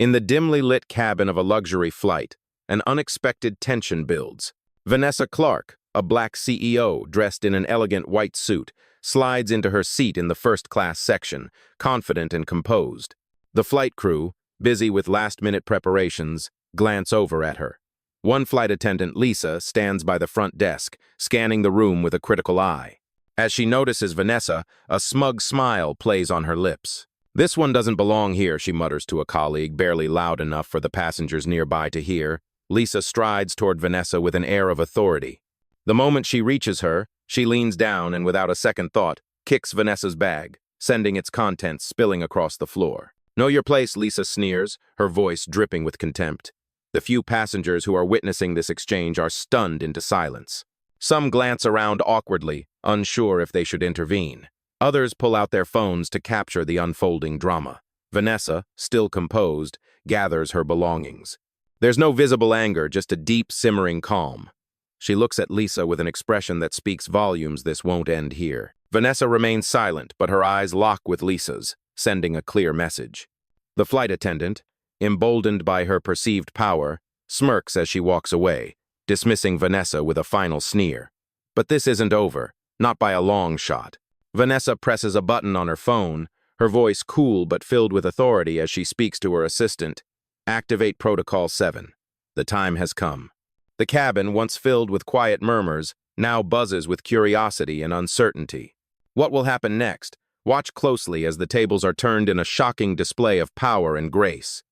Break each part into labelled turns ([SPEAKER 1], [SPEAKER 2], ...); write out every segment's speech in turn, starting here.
[SPEAKER 1] In the dimly lit cabin of a luxury flight, an unexpected tension builds. Vanessa Clark, a black CEO dressed in an elegant white suit, slides into her seat in the first-class section, confident and composed. The flight crew, busy with last-minute preparations, glance over at her. One flight attendant, Lisa, stands by the front desk, scanning the room with a critical eye. As she notices Vanessa, a smug smile plays on her lips. "This one doesn't belong here," she mutters to a colleague, barely loud enough for the passengers nearby to hear. Lisa strides toward Vanessa with an air of authority. The moment she reaches her, she leans down and, without a second thought, kicks Vanessa's bag, sending its contents spilling across the floor. "Know your place," Lisa sneers, her voice dripping with contempt. The few passengers who are witnessing this exchange are stunned into silence. Some glance around awkwardly, unsure if they should intervene. Others pull out their phones to capture the unfolding drama. Vanessa, still composed, gathers her belongings. There's no visible anger, just a deep, simmering calm. She looks at Lisa with an expression that speaks volumes. This won't end here. Vanessa remains silent, but her eyes lock with Lisa's, sending a clear message. The flight attendant, emboldened by her perceived power, smirks as she walks away, dismissing Vanessa with a final sneer. But this isn't over, not by a long shot. Vanessa presses a button on her phone, her voice cool but filled with authority as she speaks to her assistant. "Activate Protocol 7. The time has come." The cabin, once filled with quiet murmurs, now buzzes with curiosity and uncertainty. What will happen next? Watch closely as the tables are turned in a shocking display of power and grace.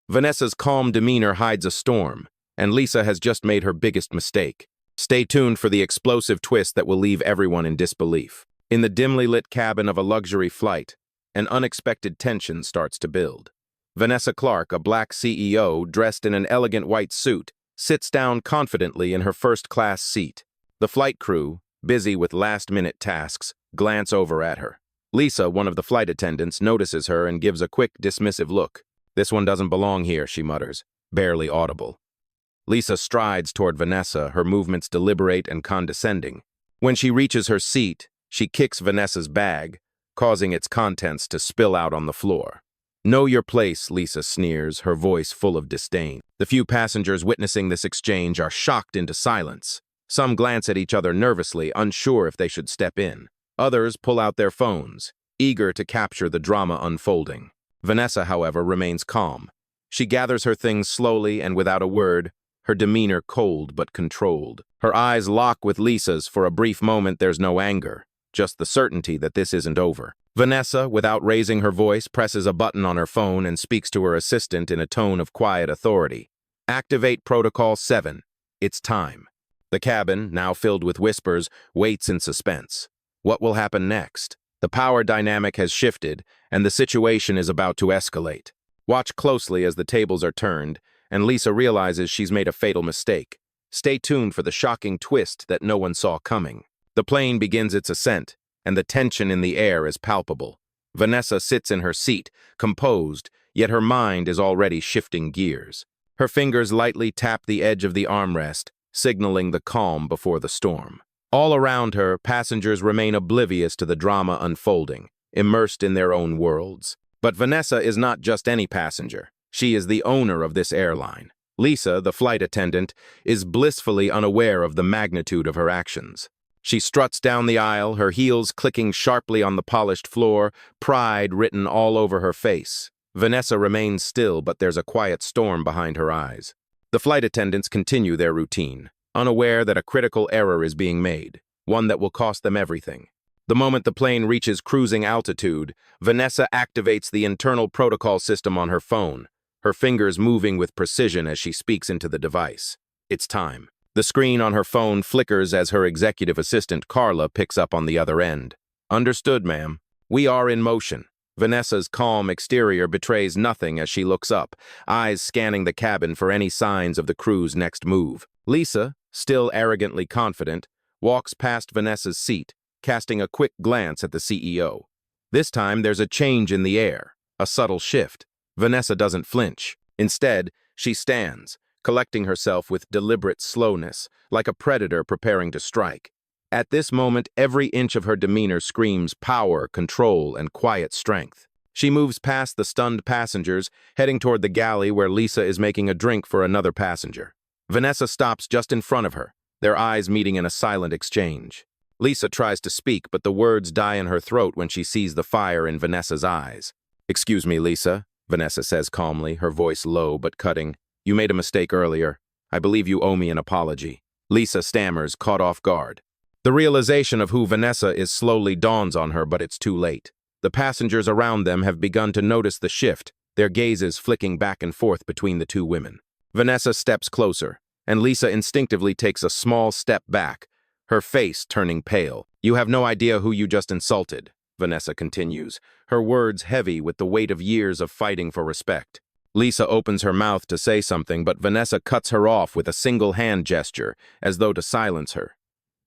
[SPEAKER 1] Vanessa's calm demeanor hides a storm, and Lisa has just made her biggest mistake. Stay tuned for the explosive twist that will leave everyone in disbelief. In the dimly lit cabin of a luxury flight, an unexpected tension starts to build. Vanessa Clark, a black CEO dressed in an elegant white suit, sits down confidently in her first-class seat. The flight crew, busy with last-minute tasks, glance over at her. Lisa, one of the flight attendants, notices her and gives a quick, dismissive look. "This one doesn't belong here," she mutters, barely audible. Lisa strides toward Vanessa, her movements deliberate and condescending. When she reaches her seat, she kicks Vanessa's bag, causing its contents to spill out on the floor. "Know your place," Lisa sneers, her voice full of disdain. The few passengers witnessing this exchange are shocked into silence. Some glance at each other nervously, unsure if they should step in. Others pull out their phones, eager to capture the drama unfolding. Vanessa, however, remains calm. She gathers her things slowly and without a word, her demeanor cold but controlled. Her eyes lock with Lisa's. For a brief moment, there's no anger, just the certainty that this isn't over. Vanessa, without raising her voice, presses a button on her phone and speaks to her assistant in a tone of quiet authority. "Activate Protocol 7. It's time." The cabin, now filled with whispers, waits in suspense. What will happen next? The power dynamic has shifted, and the situation is about to escalate. Watch closely as the tables are turned, and Lisa realizes she's made a fatal mistake. Stay tuned for the shocking twist that no one saw coming. The plane begins its ascent, and the tension in the air is palpable. Vanessa sits in her seat, composed, yet her mind is already shifting gears. Her fingers lightly tap the edge of the armrest, signaling the calm before the storm. All around her, passengers remain oblivious to the drama unfolding, immersed in their own worlds. But Vanessa is not just any passenger. She is the owner of this airline. Lisa, the flight attendant, is blissfully unaware of the magnitude of her actions. She struts down the aisle, her heels clicking sharply on the polished floor, pride written all over her face. Vanessa remains still, but there's a quiet storm behind her eyes. The flight attendants continue their routine, unaware that a critical error is being made, one that will cost them everything. The moment the plane reaches cruising altitude, Vanessa activates the internal protocol system on her phone, her fingers moving with precision as she speaks into the device. It's time. The screen on her phone flickers as her executive assistant, Carla, picks up on the other end. "Understood, ma'am. We are in motion." Vanessa's calm exterior betrays nothing as she looks up, eyes scanning the cabin for any signs of the crew's next move. Lisa, still arrogantly confident, walks past Vanessa's seat, casting a quick glance at the CEO. This time, there's a change in the air, a subtle shift. Vanessa doesn't flinch. Instead, she stands, collecting herself with deliberate slowness, like a predator preparing to strike. At this moment, every inch of her demeanor screams power, control, and quiet strength. She moves past the stunned passengers, heading toward the galley where Lisa is making a drink for another passenger. Vanessa stops just in front of her, their eyes meeting in a silent exchange. Lisa tries to speak, but the words die in her throat when she sees the fire in Vanessa's eyes. "Excuse me, Lisa," Vanessa says calmly, her voice low but cutting. "You made a mistake earlier. I believe you owe me an apology." Lisa stammers, caught off guard. The realization of who Vanessa is slowly dawns on her, but it's too late. The passengers around them have begun to notice the shift, their gazes flicking back and forth between the two women. Vanessa steps closer, and Lisa instinctively takes a small step back, her face turning pale. "You have no idea who you just insulted," Vanessa continues, her words heavy with the weight of years of fighting for respect. Lisa opens her mouth to say something, but Vanessa cuts her off with a single hand gesture, as though to silence her.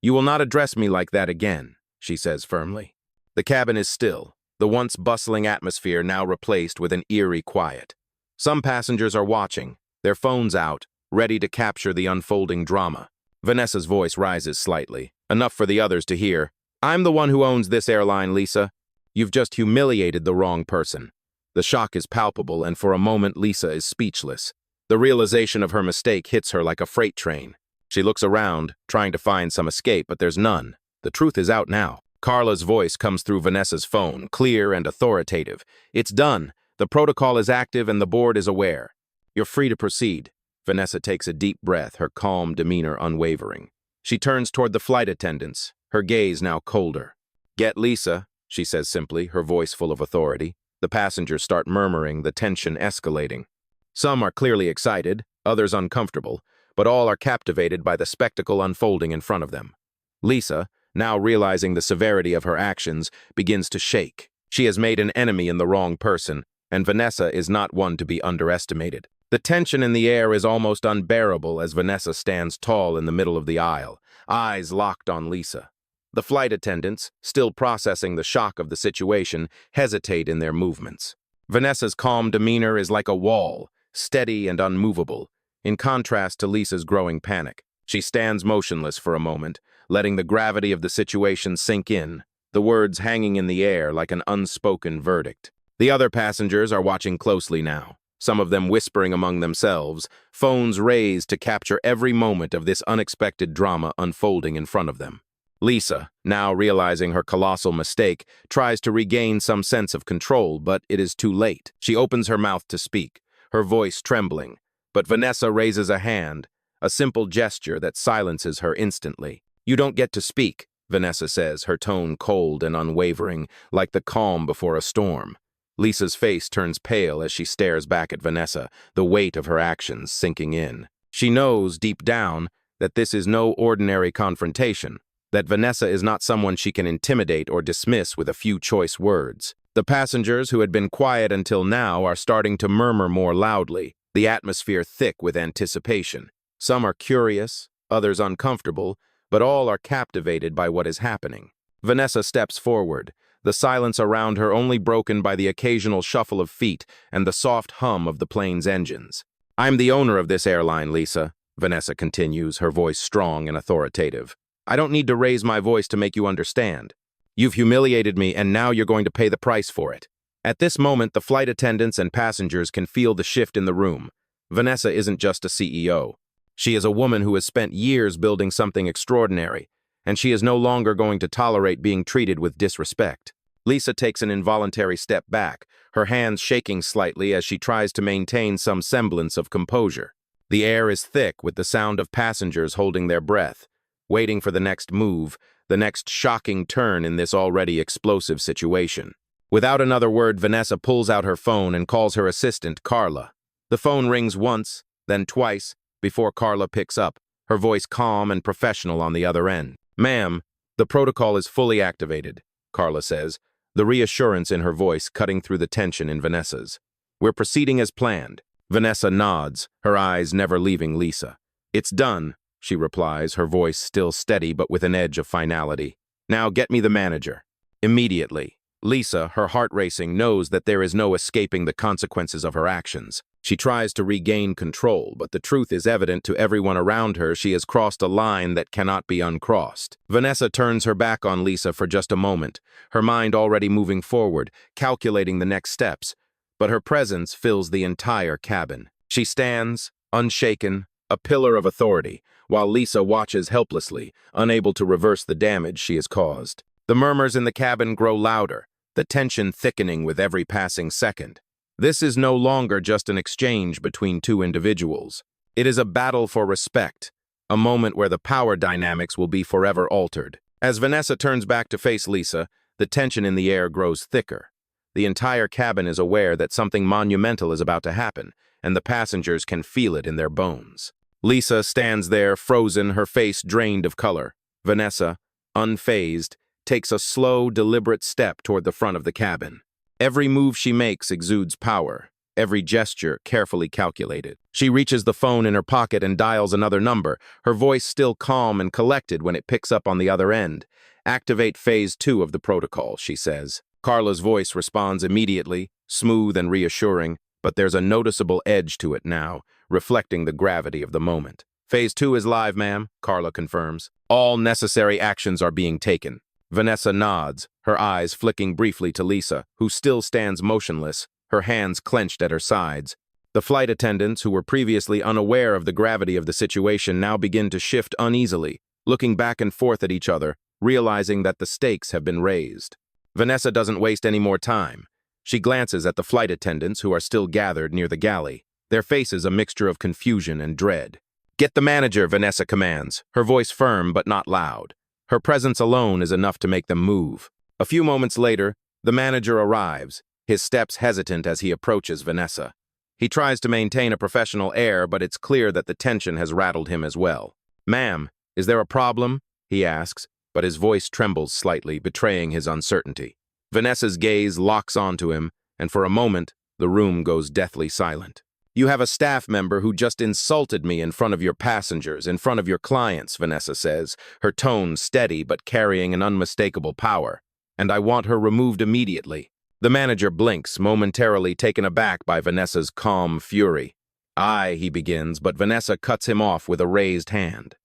[SPEAKER 1] "You will not address me like that again," she says firmly. The cabin is still, the once bustling atmosphere now replaced with an eerie quiet. Some passengers are watching, their phones out, ready to capture the unfolding drama. Vanessa's voice rises slightly, enough for the others to hear. "I'm the one who owns this airline, Lisa. You've just humiliated the wrong person." The shock is palpable, and for a moment Lisa is speechless. The realization of her mistake hits her like a freight train. She looks around, trying to find some escape, but there's none. The truth is out now. Carla's voice comes through Vanessa's phone, clear and authoritative. "It's done. The protocol is active and the board is aware. You're free to proceed." Vanessa takes a deep breath, her calm demeanor unwavering. She turns toward the flight attendants, her gaze now colder. "Get Lisa," she says simply, her voice full of authority. The passengers start murmuring, the tension escalating. Some are clearly excited, others uncomfortable, but all are captivated by the spectacle unfolding in front of them. Lisa, now realizing the severity of her actions, begins to shake. She has made an enemy in the wrong person, and Vanessa is not one to be underestimated. The tension in the air is almost unbearable as Vanessa stands tall in the middle of the aisle, eyes locked on Lisa. The flight attendants, still processing the shock of the situation, hesitate in their movements. Vanessa's calm demeanor is like a wall, steady and unmovable, in contrast to Lisa's growing panic. She stands motionless for a moment, letting the gravity of the situation sink in, the words hanging in the air like an unspoken verdict. The other passengers are watching closely now, some of them whispering among themselves, phones raised to capture every moment of this unexpected drama unfolding in front of them. Lisa, now realizing her colossal mistake, tries to regain some sense of control, but it is too late. She opens her mouth to speak, her voice trembling, but Vanessa raises a hand, a simple gesture that silences her instantly. "You don't get to speak," Vanessa says, her tone cold and unwavering, like the calm before a storm. Lisa's face turns pale as she stares back at Vanessa, the weight of her actions sinking in. She knows, deep down, that this is no ordinary confrontation, that Vanessa is not someone she can intimidate or dismiss with a few choice words. The passengers who had been quiet until now are starting to murmur more loudly, the atmosphere thick with anticipation. Some are curious, others uncomfortable, but all are captivated by what is happening. Vanessa steps forward, the silence around her only broken by the occasional shuffle of feet and the soft hum of the plane's engines. "I'm the owner of this airline, Lisa," Vanessa continues, her voice strong and authoritative. "I don't need to raise my voice to make you understand. You've humiliated me, and now you're going to pay the price for it." At this moment, the flight attendants and passengers can feel the shift in the room. Vanessa isn't just a CEO. She is a woman who has spent years building something extraordinary, and she is no longer going to tolerate being treated with disrespect. Lisa takes an involuntary step back, her hands shaking slightly as she tries to maintain some semblance of composure. The air is thick with the sound of passengers holding their breath, waiting for the next move, the next shocking turn in this already explosive situation. Without another word, Vanessa pulls out her phone and calls her assistant, Carla. The phone rings once, then twice, before Carla picks up, her voice calm and professional on the other end. "Ma'am, the protocol is fully activated," Carla says, the reassurance in her voice cutting through the tension in Vanessa's. "We're proceeding as planned." Vanessa nods, her eyes never leaving Lisa. "It's done," she replies, her voice still steady but with an edge of finality. "Now get me the manager." Immediately, Lisa, her heart racing, knows that there is no escaping the consequences of her actions. She tries to regain control, but the truth is evident to everyone around her. She has crossed a line that cannot be uncrossed. Vanessa turns her back on Lisa for just a moment, her mind already moving forward, calculating the next steps, but her presence fills the entire cabin. She stands, unshaken, a pillar of authority, while Lisa watches helplessly, unable to reverse the damage she has caused. The murmurs in the cabin grow louder, the tension thickening with every passing second. This is no longer just an exchange between two individuals. It is a battle for respect, a moment where the power dynamics will be forever altered. As Vanessa turns back to face Lisa, the tension in the air grows thicker. The entire cabin is aware that something monumental is about to happen, and the passengers can feel it in their bones. Lisa stands there, frozen, her face drained of color. Vanessa, unfazed, takes a slow, deliberate step toward the front of the cabin. Every move she makes exudes power, every gesture carefully calculated. She reaches the phone in her pocket and dials another number, her voice still calm and collected when it picks up on the other end. "Activate phase 2 of the protocol," she says. Carla's voice responds immediately, smooth and reassuring, but there's a noticeable edge to it now, reflecting the gravity of the moment. "Phase 2 is live, ma'am," Carla confirms. "All necessary actions are being taken." Vanessa nods, her eyes flicking briefly to Lisa, who still stands motionless, her hands clenched at her sides. The flight attendants, who were previously unaware of the gravity of the situation, now begin to shift uneasily, looking back and forth at each other, realizing that the stakes have been raised. Vanessa doesn't waste any more time. She glances at the flight attendants who are still gathered near the galley, their faces a mixture of confusion and dread. "Get the manager," Vanessa commands, her voice firm but not loud. Her presence alone is enough to make them move. A few moments later, the manager arrives, his steps hesitant as he approaches Vanessa. He tries to maintain a professional air, but it's clear that the tension has rattled him as well. "Ma'am, is there a problem?" he asks, but his voice trembles slightly, betraying his uncertainty. Vanessa's gaze locks onto him, and for a moment, the room goes deathly silent. "You have a staff member who just insulted me in front of your passengers, in front of your clients," Vanessa says, her tone steady but carrying an unmistakable power. "And I want her removed immediately." The manager blinks, momentarily taken aback by Vanessa's calm fury. "Aye," he begins, but Vanessa cuts him off with a raised hand.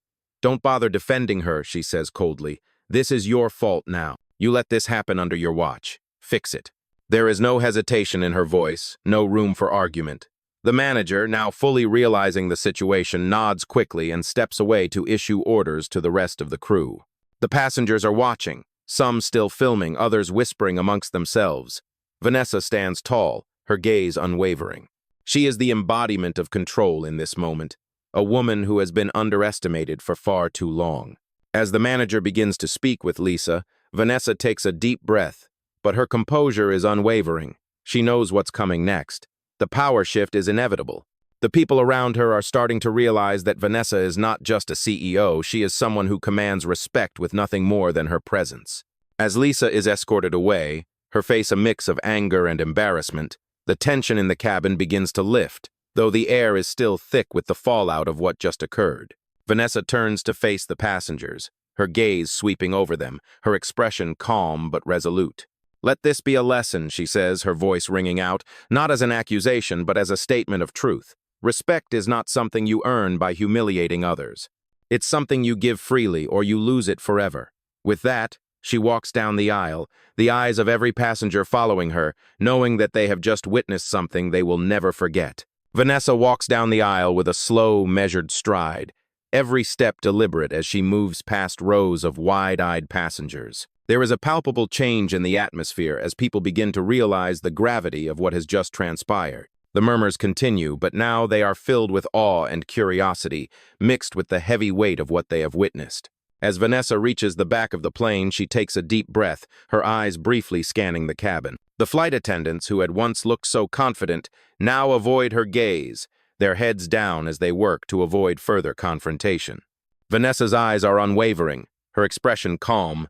[SPEAKER 1] "Don't bother defending her," she says coldly. "This is your fault now. You let this happen under your watch. Fix it." There is no hesitation in her voice, no room for argument. The manager, now fully realizing the situation, nods quickly and steps away to issue orders to the rest of the crew. The passengers are watching, some still filming, others whispering amongst themselves. Vanessa stands tall, her gaze unwavering. She is the embodiment of control in this moment, a woman who has been underestimated for far too long. As the manager begins to speak with Lisa, Vanessa takes a deep breath, but her composure is unwavering. She knows what's coming next. The power shift is inevitable. The people around her are starting to realize that Vanessa is not just a CEO, she is someone who commands respect with nothing more than her presence. As Lisa is escorted away, her face a mix of anger and embarrassment, the tension in the cabin begins to lift, though the air is still thick with the fallout of what just occurred. Vanessa turns to face the passengers, her gaze sweeping over them, her expression calm but resolute. "Let this be a lesson," she says, her voice ringing out, not as an accusation but as a statement of truth. Respect is not something you earn by humiliating others. It's something you give freely or you lose it forever. With that, she walks down the aisle, the eyes of every passenger following her, knowing that they have just witnessed something they will never forget. Vanessa walks down the aisle with a slow, measured stride, every step deliberate as she moves past rows of wide-eyed passengers. There is a palpable change in the atmosphere as people begin to realize the gravity of what has just transpired. The murmurs continue, but now they are filled with awe and curiosity, mixed with the heavy weight of what they have witnessed. As Vanessa reaches the back of the plane, she takes a deep breath, her eyes briefly scanning the cabin. The flight attendants, who had once looked so confident, now avoid her gaze, their heads down as they work to avoid further confrontation. Vanessa's eyes are unwavering, her expression calm,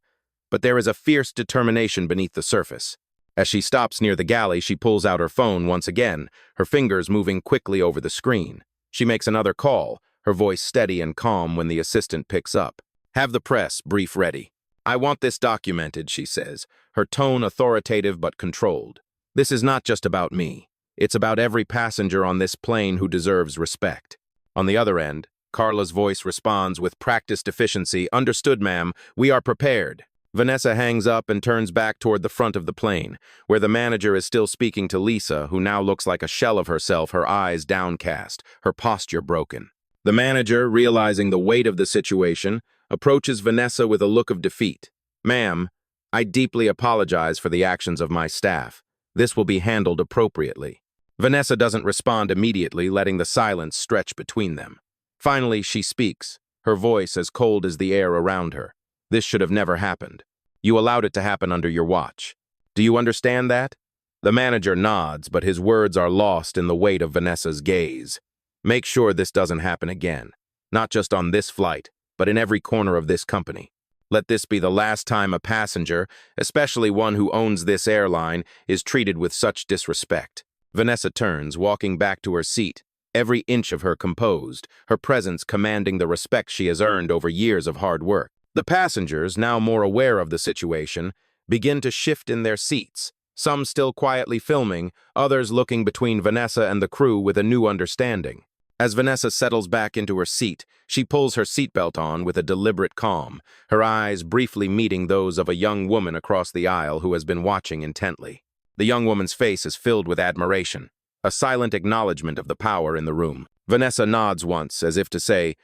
[SPEAKER 1] but there is a fierce determination beneath the surface. As she stops near the galley, she pulls out her phone once again, her fingers moving quickly over the screen. She makes another call, her voice steady and calm when the assistant picks up. "Have the press brief ready." "I want this documented," she says, her tone authoritative but controlled. "This is not just about me. It's about every passenger on this plane who deserves respect. On the other end, Carla's voice responds with practiced efficiency. Understood, ma'am. We are prepared. Vanessa hangs up and turns back toward the front of the plane, where the manager is still speaking to Lisa, who now looks like a shell of herself, her eyes downcast, her posture broken. The manager, realizing the weight of the situation, approaches Vanessa with a look of defeat. Ma'am, I deeply apologize for the actions of my staff. This will be handled appropriately. Vanessa doesn't respond immediately, letting the silence stretch between them. Finally, she speaks, her voice as cold as the air around her. This should have never happened. You allowed it to happen under your watch. Do you understand that? The manager nods, but his words are lost in the weight of Vanessa's gaze. Make sure this doesn't happen again. Not just on this flight, but in every corner of this company. Let this be the last time a passenger, especially one who owns this airline, is treated with such disrespect. Vanessa turns, walking back to her seat, every inch of her composed, her presence commanding the respect she has earned over years of hard work. The passengers, now more aware of the situation, begin to shift in their seats, some still quietly filming, others looking between Vanessa and the crew with a new understanding. As Vanessa settles back into her seat, she pulls her seatbelt on with a deliberate calm, her eyes briefly meeting those of a young woman across the aisle who has been watching intently. The young woman's face is filled with admiration, a silent acknowledgement of the power in the room. Vanessa nods once, as if to say,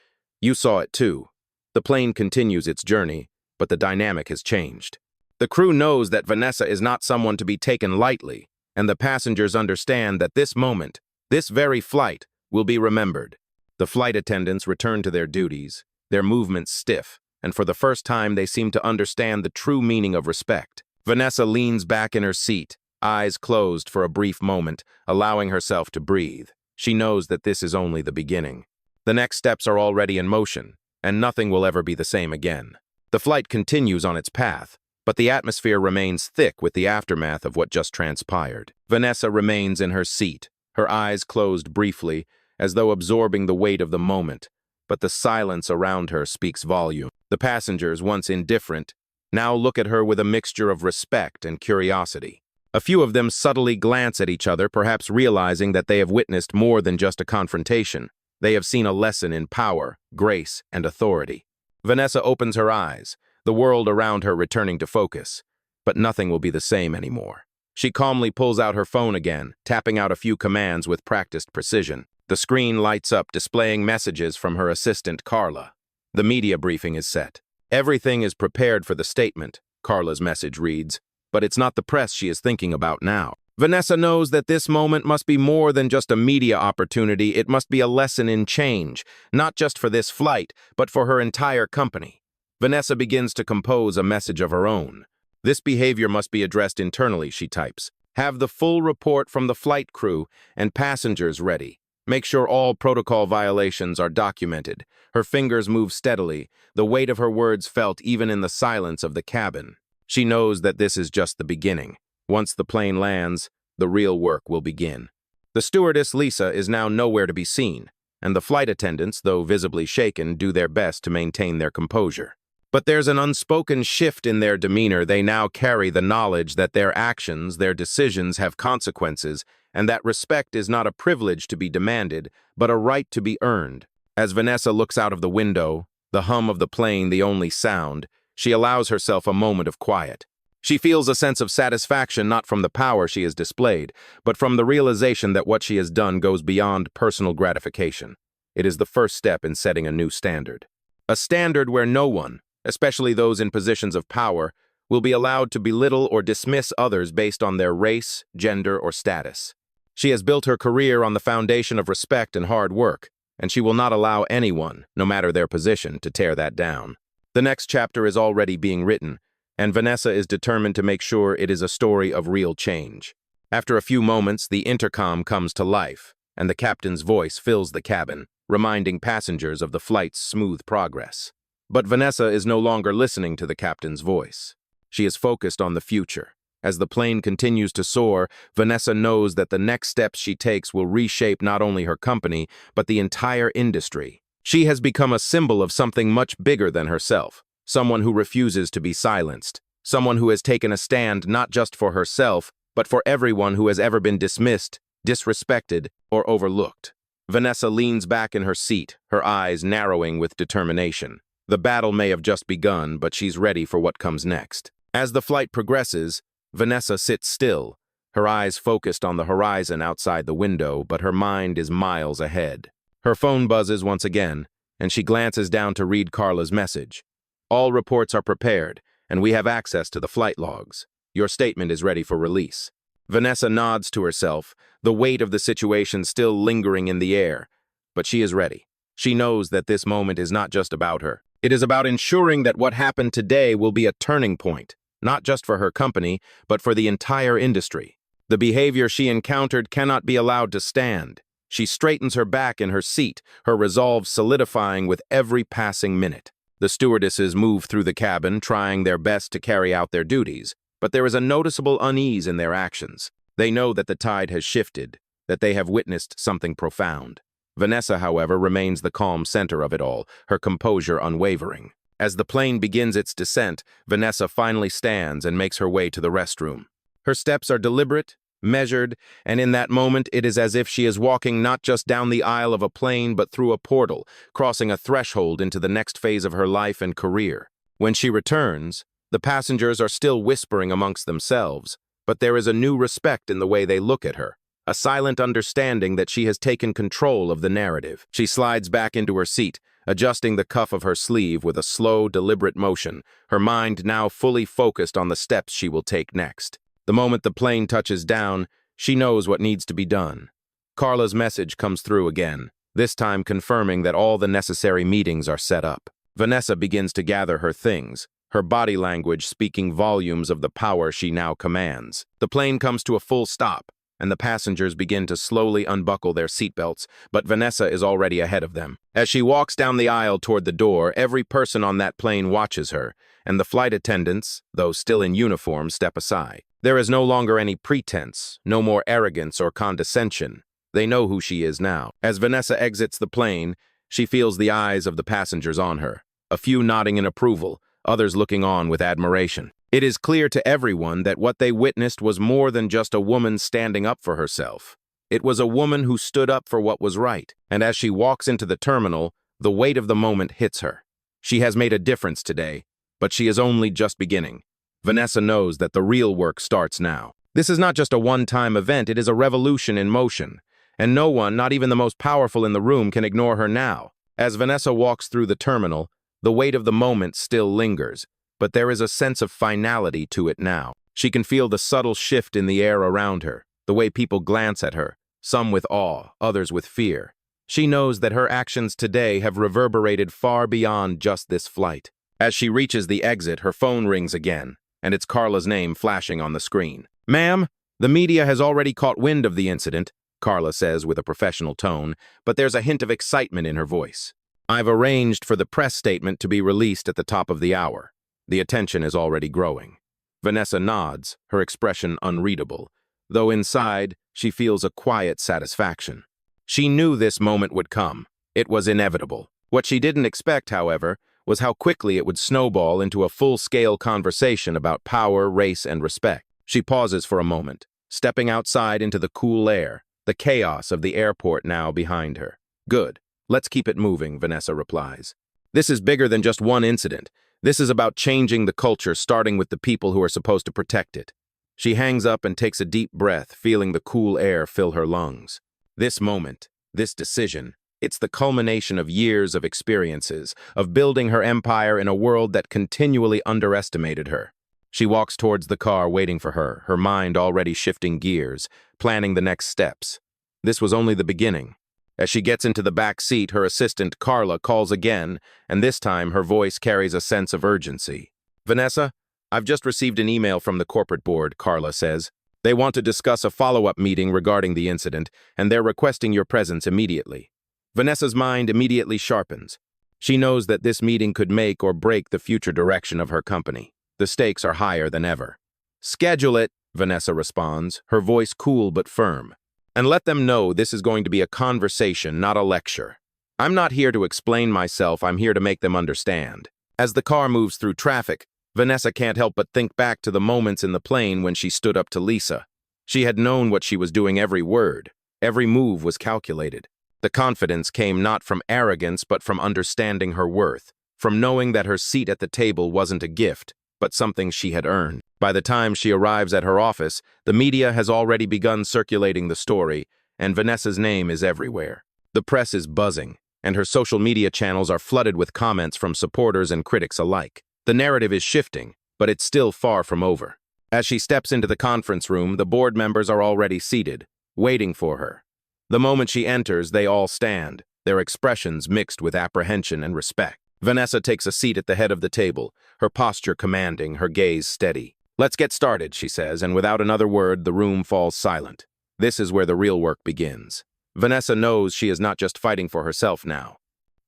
[SPEAKER 1] "You saw it too." The plane continues its journey, but the dynamic has changed. The crew knows that Vanessa is not someone to be taken lightly, and the passengers understand that this moment, this very flight, will be remembered. The flight attendants return to their duties, their movements stiff, and for the first time they seem to understand the true meaning of respect. Vanessa leans back in her seat, eyes closed for a brief moment, allowing herself to breathe. She knows that this is only the beginning. The next steps are already in motion, and nothing will ever be the same again. The flight continues on its path, but the atmosphere remains thick with the aftermath of what just transpired. Vanessa remains in her seat, her eyes closed briefly, as though absorbing the weight of the moment, but the silence around her speaks volume. The passengers, once indifferent, now look at her with a mixture of respect and curiosity. A few of them subtly glance at each other, perhaps realizing that they have witnessed more than just a confrontation. They have seen a lesson in power, grace, and authority. Vanessa opens her eyes, the world around her returning to focus, but nothing will be the same anymore. She calmly pulls out her phone again, tapping out a few commands with practiced precision. The screen lights up, displaying messages from her assistant, Carla. The media briefing is set. Everything is prepared for the statement, Carla's message reads, but it's not the press she is thinking about now. Vanessa knows that this moment must be more than just a media opportunity. It must be a lesson in change, not just for this flight, but for her entire company. Vanessa begins to compose a message of her own. This behavior must be addressed internally, she types. Have the full report from the flight crew and passengers ready. Make sure all protocol violations are documented. Her fingers move steadily, the weight of her words felt even in the silence of the cabin. She knows that this is just the beginning. Once the plane lands, the real work will begin. The stewardess, Lisa, is now nowhere to be seen, and the flight attendants, though visibly shaken, do their best to maintain their composure. But there's an unspoken shift in their demeanor. They now carry the knowledge that their actions, their decisions have consequences, and that respect is not a privilege to be demanded, but a right to be earned. As Vanessa looks out of the window, the hum of the plane the only sound, she allows herself a moment of quiet. She feels a sense of satisfaction not from the power she has displayed, but from the realization that what she has done goes beyond personal gratification. It is the first step in setting a new standard. A standard where no one, especially those in positions of power, will be allowed to belittle or dismiss others based on their race, gender, or status. She has built her career on the foundation of respect and hard work, and she will not allow anyone, no matter their position, to tear that down. The next chapter is already being written, and Vanessa is determined to make sure it is a story of real change. After a few moments, the intercom comes to life, and the captain's voice fills the cabin, reminding passengers of the flight's smooth progress. But Vanessa is no longer listening to the captain's voice. She is focused on the future. As the plane continues to soar, Vanessa knows that the next steps she takes will reshape not only her company, but the entire industry. She has become a symbol of something much bigger than herself, someone who refuses to be silenced, someone who has taken a stand not just for herself, but for everyone who has ever been dismissed, disrespected, or overlooked. Vanessa leans back in her seat, her eyes narrowing with determination. The battle may have just begun, but she's ready for what comes next. As the flight progresses, Vanessa sits still, her eyes focused on the horizon outside the window, but her mind is miles ahead. Her phone buzzes once again, and she glances down to read Carla's message. All reports are prepared, and we have access to the flight logs. Your statement is ready for release. Vanessa nods to herself, the weight of the situation still lingering in the air, but she is ready. She knows that this moment is not just about her. It is about ensuring that what happened today will be a turning point, not just for her company, but for the entire industry. The behavior she encountered cannot be allowed to stand. She straightens her back in her seat, her resolve solidifying with every passing minute. The stewardesses move through the cabin, trying their best to carry out their duties, but there is a noticeable unease in their actions. They know that the tide has shifted, that they have witnessed something profound. Vanessa, however, remains the calm center of it all, her composure unwavering. As the plane begins its descent, Vanessa finally stands and makes her way to the restroom. Her steps are deliberate, measured, and in that moment it is as if she is walking not just down the aisle of a plane but through a portal, crossing a threshold into the next phase of her life and career. When she returns, the passengers are still whispering amongst themselves, but there is a new respect in the way they look at her, a silent understanding that she has taken control of the narrative. She slides back into her seat, adjusting the cuff of her sleeve with a slow, deliberate motion, her mind now fully focused on the steps she will take next. The moment the plane touches down, she knows what needs to be done. Carla's message comes through again, this time confirming that all the necessary meetings are set up. Vanessa begins to gather her things, her body language speaking volumes of the power she now commands. The plane comes to a full stop, and the passengers begin to slowly unbuckle their seatbelts, but Vanessa is already ahead of them. As she walks down the aisle toward the door, every person on that plane watches her, and the flight attendants, though still in uniform, step aside. There is no longer any pretense, no more arrogance or condescension. They know who she is now. As Vanessa exits the plane, she feels the eyes of the passengers on her, a few nodding in approval, others looking on with admiration. It is clear to everyone that what they witnessed was more than just a woman standing up for herself. It was a woman who stood up for what was right, and as she walks into the terminal, the weight of the moment hits her. She has made a difference today, but she is only just beginning. Vanessa knows that the real work starts now. This is not just a one-time event, it is a revolution in motion, and no one, not even the most powerful in the room, can ignore her now. As Vanessa walks through the terminal, the weight of the moment still lingers, but there is a sense of finality to it now. She can feel the subtle shift in the air around her, the way people glance at her, some with awe, others with fear. She knows that her actions today have reverberated far beyond just this flight. As she reaches the exit, her phone rings again, and it's Carla's name flashing on the screen. "Ma'am, the media has already caught wind of the incident," Carla says with a professional tone, but there's a hint of excitement in her voice. "I've arranged for the press statement to be released at the top of the hour. The attention is already growing." Vanessa nods, her expression unreadable, though inside she feels a quiet satisfaction. She knew this moment would come. It was inevitable. What she didn't expect, however, was how quickly it would snowball into a full-scale conversation about power, race, and respect. She pauses for a moment, stepping outside into the cool air, the chaos of the airport now behind her. "Good. Let's keep it moving," Vanessa replies. "This is bigger than just one incident. This is about changing the culture, starting with the people who are supposed to protect it." She hangs up and takes a deep breath, feeling the cool air fill her lungs. This moment, this decision, it's the culmination of years of experiences, of building her empire in a world that continually underestimated her. She walks towards the car waiting for her, her mind already shifting gears, planning the next steps. This was only the beginning. As she gets into the back seat, her assistant, Carla, calls again, and this time her voice carries a sense of urgency. "Vanessa, I've just received an email from the corporate board," Carla says. "They want to discuss a follow-up meeting regarding the incident, and they're requesting your presence immediately." Vanessa's mind immediately sharpens. She knows that this meeting could make or break the future direction of her company. The stakes are higher than ever. "Schedule it," Vanessa responds, her voice cool but firm. "And let them know this is going to be a conversation, not a lecture. I'm not here to explain myself, I'm here to make them understand." As the car moves through traffic, Vanessa can't help but think back to the moments in the plane when she stood up to Lisa. She had known what she was doing, every word. Every move was calculated. The confidence came not from arrogance but from understanding her worth, from knowing that her seat at the table wasn't a gift, but something she had earned. By the time she arrives at her office, the media has already begun circulating the story, and Vanessa's name is everywhere. The press is buzzing, and her social media channels are flooded with comments from supporters and critics alike. The narrative is shifting, but it's still far from over. As she steps into the conference room, the board members are already seated, waiting for her. The moment she enters, they all stand, their expressions mixed with apprehension and respect. Vanessa takes a seat at the head of the table, her posture commanding, her gaze steady. "Let's get started," she says, and without another word, the room falls silent. This is where the real work begins. Vanessa knows she is not just fighting for herself now.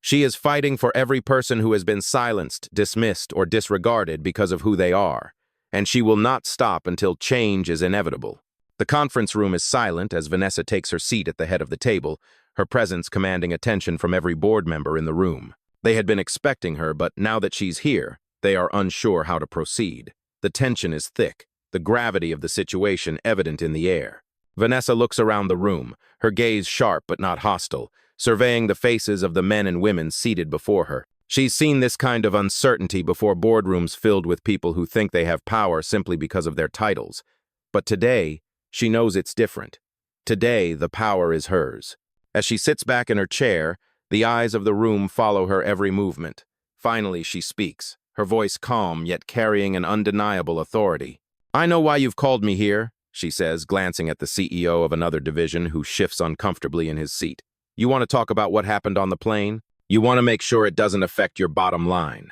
[SPEAKER 1] She is fighting for every person who has been silenced, dismissed, or disregarded because of who they are, and she will not stop until change is inevitable. The conference room is silent as Vanessa takes her seat at the head of the table, her presence commanding attention from every board member in the room. They had been expecting her, but now that she's here, they are unsure how to proceed. The tension is thick, the gravity of the situation evident in the air. Vanessa looks around the room, her gaze sharp but not hostile, surveying the faces of the men and women seated before her. She's seen this kind of uncertainty before, boardrooms filled with people who think they have power simply because of their titles. But today, she knows it's different. Today, the power is hers. As she sits back in her chair, the eyes of the room follow her every movement. Finally, she speaks, her voice calm yet carrying an undeniable authority. "I know why you've called me here," she says, glancing at the CEO of another division who shifts uncomfortably in his seat. "You want to talk about what happened on the plane? You want to make sure it doesn't affect your bottom line."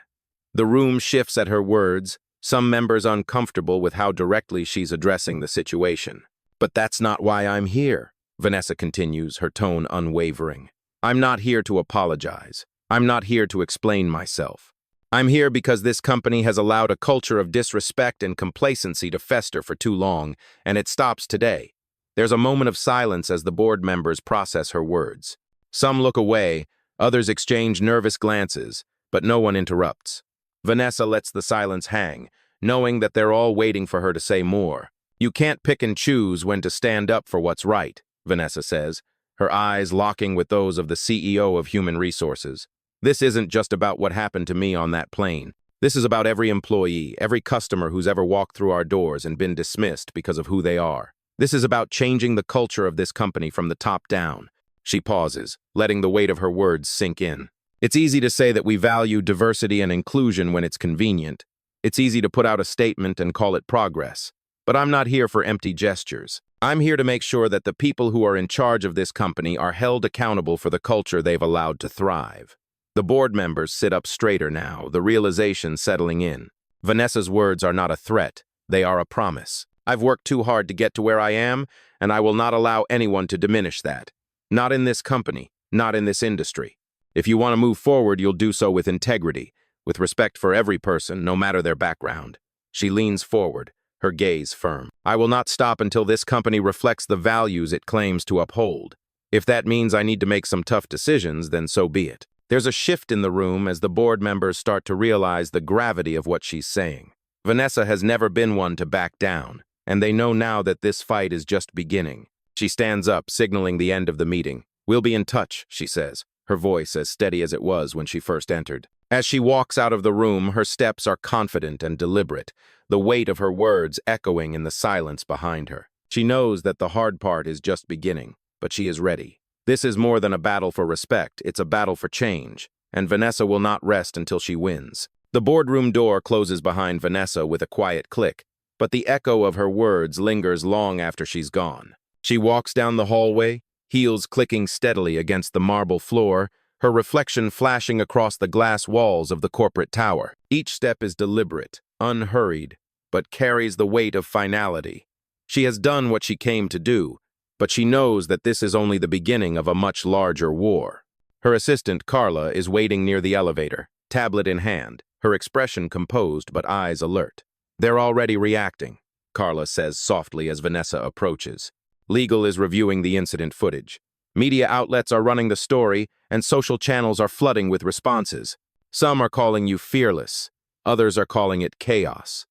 [SPEAKER 1] The room shifts at her words, some members uncomfortable with how directly she's addressing the situation. "But that's not why I'm here," Vanessa continues, her tone unwavering. "I'm not here to apologize. I'm not here to explain myself. I'm here because this company has allowed a culture of disrespect and complacency to fester for too long, and it stops today." There's a moment of silence as the board members process her words. Some look away, others exchange nervous glances, but no one interrupts. Vanessa lets the silence hang, knowing that they're all waiting for her to say more. "You can't pick and choose when to stand up for what's right," Vanessa says, her eyes locking with those of the CEO of Human Resources. "This isn't just about what happened to me on that plane. This is about every employee, every customer who's ever walked through our doors and been dismissed because of who they are. This is about changing the culture of this company from the top down." She pauses, letting the weight of her words sink in. It's easy to say that we value diversity and inclusion when it's convenient. It's easy to put out a statement and call it progress. But I'm not here for empty gestures. I'm here to make sure that the people who are in charge of this company are held accountable for the culture they've allowed to thrive. The board members sit up straighter now, the realization settling in. Vanessa's words are not a threat, they are a promise. "I've worked too hard to get to where I am, and I will not allow anyone to diminish that. Not in this company, not in this industry. If you want to move forward, you'll do so with integrity, with respect for every person, no matter their background." She leans forward, her gaze firm. "I will not stop until this company reflects the values it claims to uphold. If that means I need to make some tough decisions, then so be it." There's a shift in the room as the board members start to realize the gravity of what she's saying. Vanessa has never been one to back down, and they know now that this fight is just beginning. She stands up, signaling the end of the meeting. "We'll be in touch," she says, her voice as steady as it was when she first entered. As she walks out of the room, her steps are confident and deliberate, the weight of her words echoing in the silence behind her. She knows that the hard part is just beginning, but she is ready. This is more than a battle for respect, it's a battle for change, and Vanessa will not rest until she wins. The boardroom door closes behind Vanessa with a quiet click, but the echo of her words lingers long after she's gone. She walks down the hallway, heels clicking steadily against the marble floor, her reflection flashing across the glass walls of the corporate tower. Each step is deliberate, unhurried, but carries the weight of finality. She has done what she came to do, but she knows that this is only the beginning of a much larger war. Her assistant, Carla, is waiting near the elevator, tablet in hand, her expression composed but eyes alert. "They're already reacting," Carla says softly as Vanessa approaches. Legal is reviewing the incident footage. Media outlets are running the story, and social channels are flooding with responses. Some are calling you fearless, others are calling it chaos.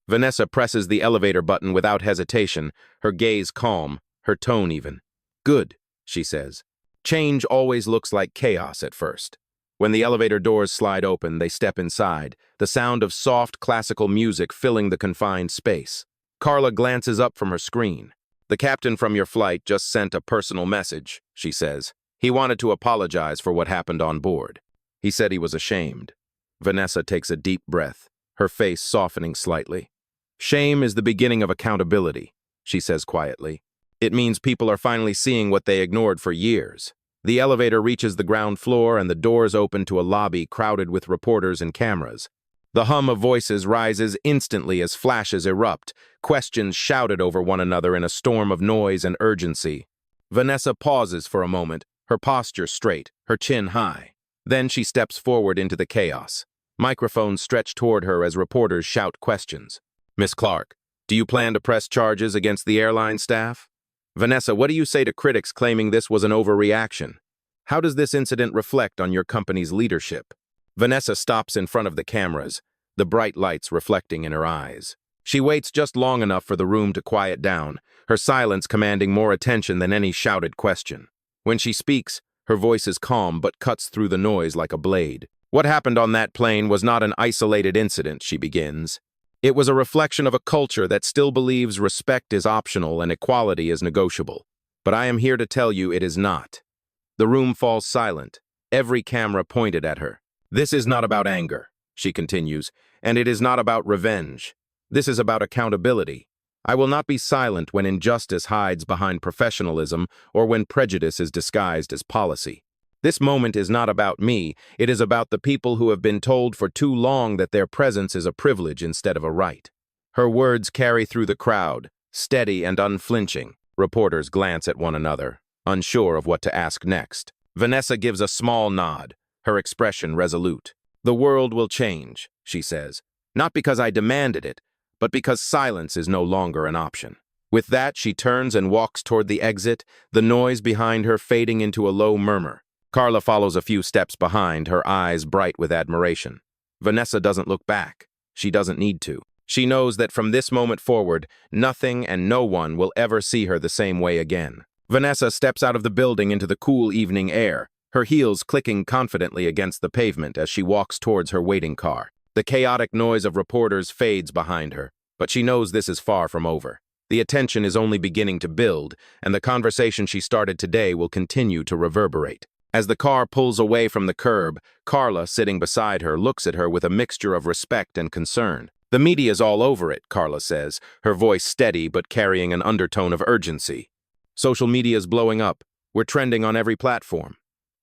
[SPEAKER 1] Vanessa presses the elevator button without hesitation, her gaze calm, her tone even. Good, she says. Change always looks like chaos at first. When the elevator doors slide open, they step inside, the sound of soft classical music filling the confined space. Carla glances up from her screen. The captain from your flight just sent a personal message, she says. He wanted to apologize for what happened on board. He said he was ashamed. Vanessa takes a deep breath, her face softening slightly. Shame is the beginning of accountability, she says quietly. It means people are finally seeing what they ignored for years. The elevator reaches the ground floor and the doors open to a lobby crowded with reporters and cameras. The hum of voices rises instantly as flashes erupt, questions shouted over one another in a storm of noise and urgency. Vanessa pauses for a moment, her posture straight, her chin high. Then she steps forward into the chaos. Microphones stretch toward her as reporters shout questions. Miss Clark, do you plan to press charges against the airline staff? Vanessa, what do you say to critics claiming this was an overreaction? How does this incident reflect on your company's leadership? Vanessa stops in front of the cameras, the bright lights reflecting in her eyes. She waits just long enough for the room to quiet down, her silence commanding more attention than any shouted question. When she speaks, her voice is calm but cuts through the noise like a blade. What happened on that plane was not an isolated incident, she begins. It was a reflection of a culture that still believes respect is optional and equality is negotiable. But I am here to tell you it is not. The room falls silent, every camera pointed at her. This is not about anger, she continues, and it is not about revenge. This is about accountability. I will not be silent when injustice hides behind professionalism or when prejudice is disguised as policy. This moment is not about me, it is about the people who have been told for too long that their presence is a privilege instead of a right. Her words carry through the crowd, steady and unflinching. Reporters glance at one another, unsure of what to ask next. Vanessa gives a small nod, her expression resolute. The world will change, she says, not because I demanded it, but because silence is no longer an option. With that, she turns and walks toward the exit, the noise behind her fading into a low murmur. Carla follows a few steps behind, her eyes bright with admiration. Vanessa doesn't look back. She doesn't need to. She knows that from this moment forward, nothing and no one will ever see her the same way again. Vanessa steps out of the building into the cool evening air, her heels clicking confidently against the pavement as she walks towards her waiting car. The chaotic noise of reporters fades behind her, but she knows this is far from over. The attention is only beginning to build, and the conversation she started today will continue to reverberate. As the car pulls away from the curb, Carla, sitting beside her, looks at her with a mixture of respect and concern. The media's all over it, Carla says, her voice steady but carrying an undertone of urgency. Social media's blowing up. We're trending on every platform.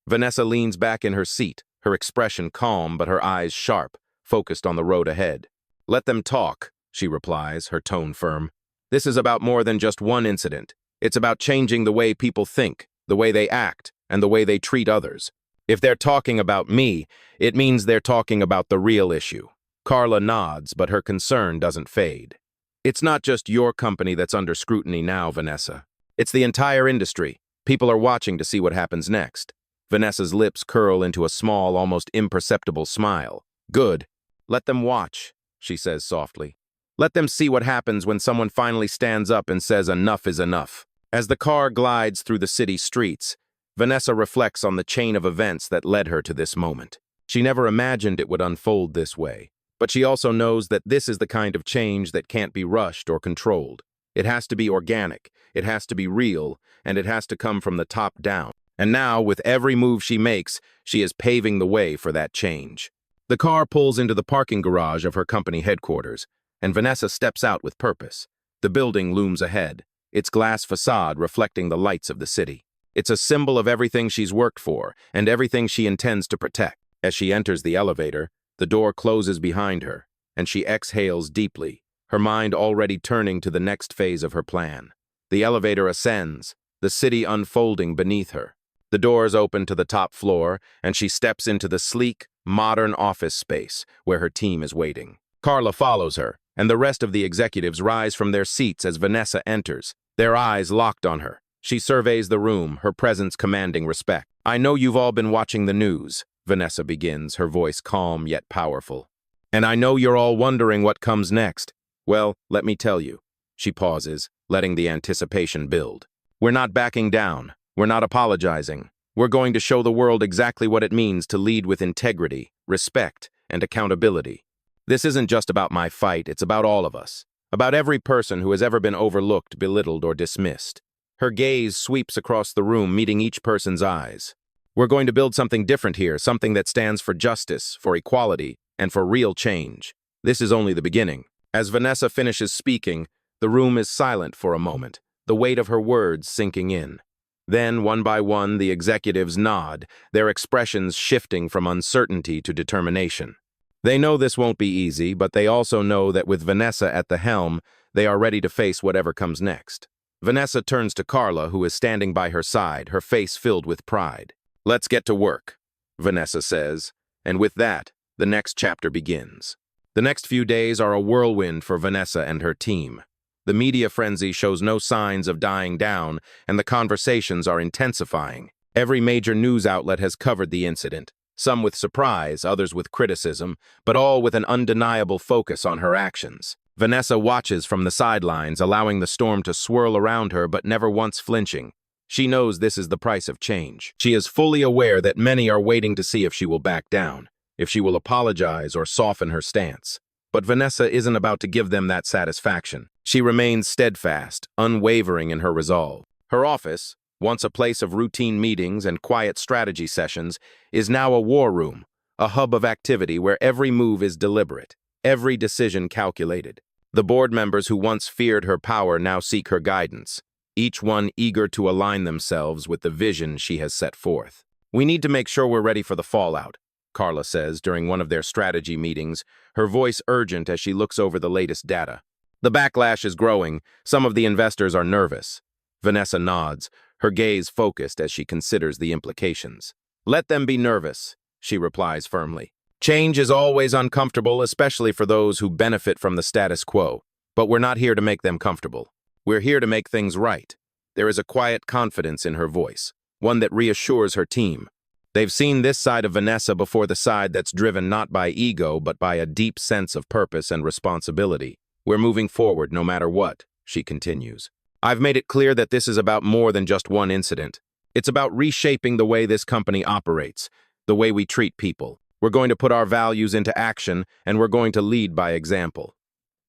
[SPEAKER 1] Vanessa leans back in her seat, her expression calm but her eyes sharp, focused on the road ahead. Let them talk, she replies, her tone firm. This is about more than just one incident. It's about changing the way people think, the way they act, and the way they treat others. If they're talking about me, it means they're talking about the real issue. Carla nods, but her concern doesn't fade. It's not just your company that's under scrutiny now, Vanessa. It's the entire industry. People are watching to see what happens next. Vanessa's lips curl into a small, almost imperceptible smile. Good. Let them watch, she says softly. Let them see what happens when someone finally stands up and says enough is enough. As the car glides through the city streets, Vanessa reflects on the chain of events that led her to this moment. She never imagined it would unfold this way, but she also knows that this is the kind of change that can't be rushed or controlled. It has to be organic, it has to be real, and it has to come from the top down. And now, with every move she makes, she is paving the way for that change. The car pulls into the parking garage of her company headquarters, and Vanessa steps out with purpose. The building looms ahead, its glass facade reflecting the lights of the city. It's a symbol of everything she's worked for and everything she intends to protect. As she enters the elevator, the door closes behind her, and she exhales deeply, her mind already turning to the next phase of her plan. The elevator ascends, the city unfolding beneath her. The doors open to the top floor, and she steps into the sleek, modern office space where her team is waiting. Carla follows her, and the rest of the executives rise from their seats as Vanessa enters, their eyes locked on her. She surveys the room, her presence commanding respect. I know you've all been watching the news, Vanessa begins, her voice calm yet powerful. And I know you're all wondering what comes next. Well, let me tell you. She pauses, letting the anticipation build. We're not backing down. We're not apologizing. We're going to show the world exactly what it means to lead with integrity, respect, and accountability. This isn't just about my fight, it's about all of us. About every person who has ever been overlooked, belittled, or dismissed. Her gaze sweeps across the room, meeting each person's eyes. We're going to build something different here, something that stands for justice, for equality, and for real change. This is only the beginning. As Vanessa finishes speaking, the room is silent for a moment, the weight of her words sinking in. Then, one by one, the executives nod, their expressions shifting from uncertainty to determination. They know this won't be easy, but they also know that with Vanessa at the helm, they are ready to face whatever comes next. Vanessa turns to Carla, who is standing by her side, her face filled with pride. "Let's get to work," Vanessa says, and with that, the next chapter begins. The next few days are a whirlwind for Vanessa and her team. The media frenzy shows no signs of dying down, and the conversations are intensifying. Every major news outlet has covered the incident, some with surprise, others with criticism, but all with an undeniable focus on her actions. Vanessa watches from the sidelines, allowing the storm to swirl around her but never once flinching. She knows this is the price of change. She is fully aware that many are waiting to see if she will back down, if she will apologize or soften her stance. But Vanessa isn't about to give them that satisfaction. She remains steadfast, unwavering in her resolve. Her office, once a place of routine meetings and quiet strategy sessions, is now a war room, a hub of activity where every move is deliberate, every decision calculated. The board members who once feared her power now seek her guidance, each one eager to align themselves with the vision she has set forth. "We need to make sure we're ready for the fallout," Carla says during one of their strategy meetings, her voice urgent as she looks over the latest data. "The backlash is growing. Some of the investors are nervous." Vanessa nods, her gaze focused as she considers the implications. "Let them be nervous," she replies firmly. "Change is always uncomfortable, especially for those who benefit from the status quo. But we're not here to make them comfortable. We're here to make things right." There is a quiet confidence in her voice, one that reassures her team. They've seen this side of Vanessa before, the side that's driven not by ego, but by a deep sense of purpose and responsibility. "We're moving forward no matter what," she continues. "I've made it clear that this is about more than just one incident. It's about reshaping the way this company operates, the way we treat people. We're going to put our values into action, and we're going to lead by example."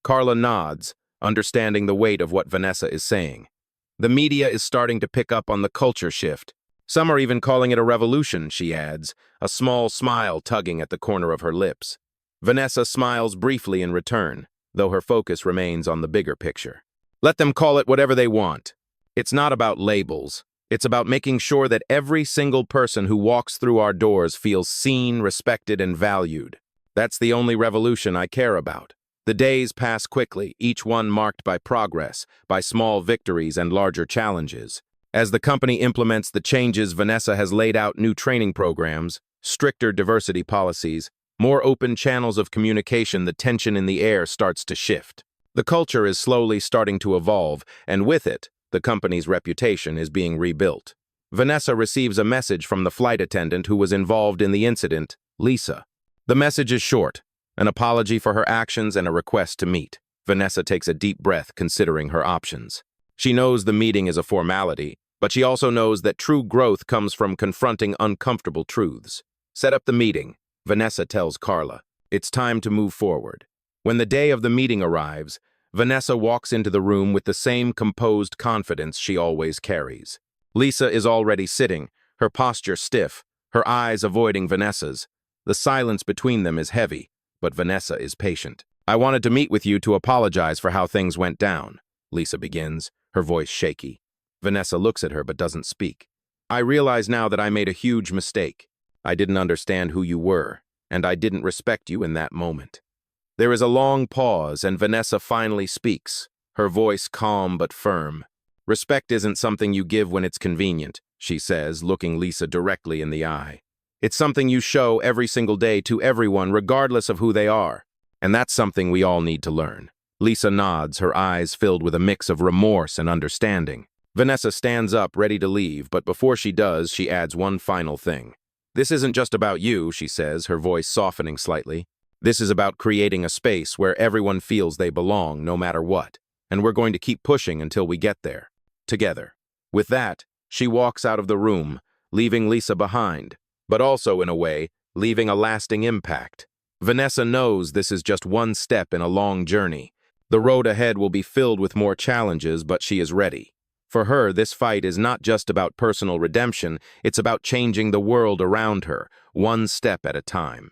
[SPEAKER 1] Carla nods, understanding the weight of what Vanessa is saying. The media is starting to pick up on the culture shift. Some are even calling it a revolution, she adds, a small smile tugging at the corner of her lips. Vanessa smiles briefly in return, though her focus remains on the bigger picture. "Let them call it whatever they want. It's not about labels. It's about making sure that every single person who walks through our doors feels seen, respected, and valued. That's the only revolution I care about." The days pass quickly, each one marked by progress, by small victories and larger challenges. As the company implements the changes, Vanessa has laid out new training programs, stricter diversity policies, more open channels of communication. The tension in the air starts to shift. The culture is slowly starting to evolve, and with it, the company's reputation is being rebuilt. Vanessa receives a message from the flight attendant who was involved in the incident, Lisa. The message is short, an apology for her actions and a request to meet. Vanessa takes a deep breath, considering her options. She knows the meeting is a formality, but she also knows that true growth comes from confronting uncomfortable truths. "Set up the meeting," Vanessa tells Carla. "It's time to move forward." When the day of the meeting arrives, Vanessa walks into the room with the same composed confidence she always carries. Lisa is already sitting, her posture stiff, her eyes avoiding Vanessa's. The silence between them is heavy, but Vanessa is patient. "I wanted to meet with you to apologize for how things went down," Lisa begins, her voice shaky. Vanessa looks at her but doesn't speak. "I realize now that I made a huge mistake. I didn't understand who you were, and I didn't respect you in that moment." There is a long pause, and Vanessa finally speaks, her voice calm but firm. "Respect isn't something you give when it's convenient," she says, looking Lisa directly in the eye. "It's something you show every single day to everyone, regardless of who they are. And that's something we all need to learn." Lisa nods, her eyes filled with a mix of remorse and understanding. Vanessa stands up, ready to leave, but before she does, she adds one final thing. "This isn't just about you," she says, her voice softening slightly. This is about creating a space where everyone feels they belong no matter what, and we're going to keep pushing until we get there, together. With that, she walks out of the room, leaving Lisa behind, but also, in a way, leaving a lasting impact. Vanessa knows this is just one step in a long journey. The road ahead will be filled with more challenges, but she is ready. For her, this fight is not just about personal redemption, it's about changing the world around her, one step at a time.